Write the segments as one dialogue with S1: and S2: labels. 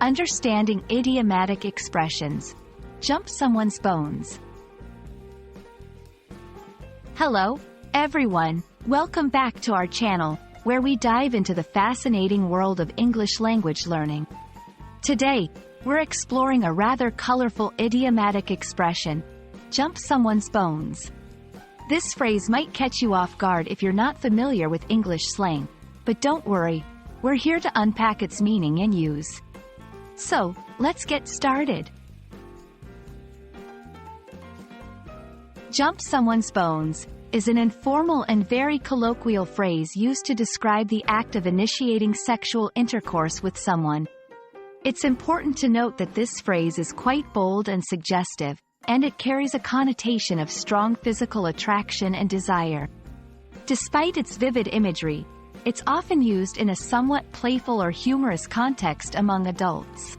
S1: Understanding idiomatic expressions. Jump someone's bones. Hello, everyone. Welcome back to our channel, where we dive into the fascinating world of English language learning. Today, we're exploring a rather colorful idiomatic expression, jump someone's bones. This phrase might catch you off guard if you're not familiar with English slang, but don't worry, we're here to unpack its meaning and use. So, let's get started. Jump someone's bones is an informal and very colloquial phrase used to describe the act of initiating sexual intercourse with someone. It's important to note that this phrase is quite bold and suggestive, and it carries a connotation of strong physical attraction and desire. Despite its vivid imagery, it's often used in a somewhat playful or humorous context among adults.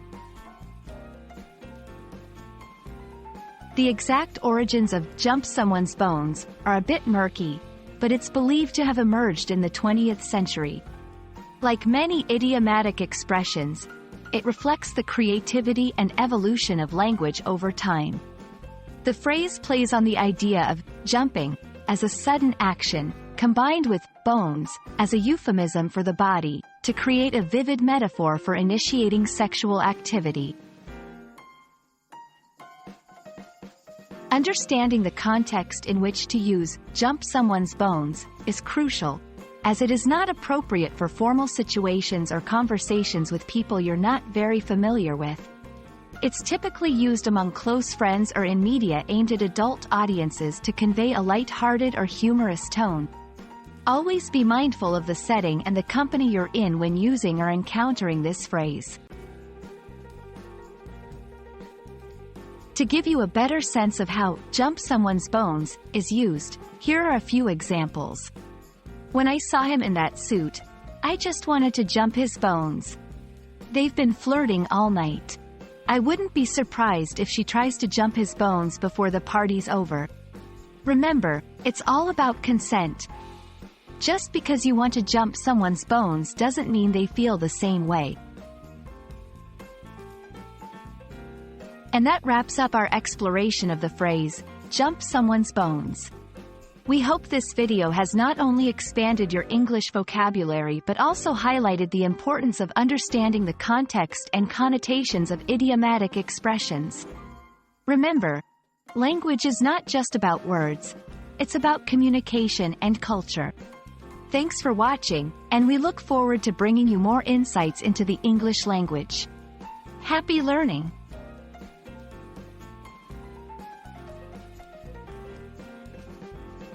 S1: The exact origins of jump someone's bones are a bit murky, but it's believed to have emerged in the 20th century. Like many idiomatic expressions, it reflects the creativity and evolution of language over time. The phrase plays on the idea of jumping as a sudden action, combined with bones as a euphemism for the body, to create a vivid metaphor for initiating sexual activity. Understanding the context in which to use jump someone's bones is crucial, as it is not appropriate for formal situations or conversations with people you're not very familiar with. It's typically used among close friends or in media aimed at adult audiences to convey a light-hearted or humorous tone. Always be mindful of the setting and the company you're in when using or encountering this phrase. To give you a better sense of how jump someone's bones is used, here are a few examples. When I saw him in that suit, I just wanted to jump his bones. They've been flirting all night. I wouldn't be surprised if she tries to jump his bones before the party's over. Remember, it's all about consent. Just because you want to jump someone's bones doesn't mean they feel the same way. And that wraps up our exploration of the phrase, jump someone's bones. We hope this video has not only expanded your English vocabulary but also highlighted the importance of understanding the context and connotations of idiomatic expressions. Remember, language is not just about words, it's about communication and culture. Thanks for watching, and we look forward to bringing you more insights into the English language. Happy learning!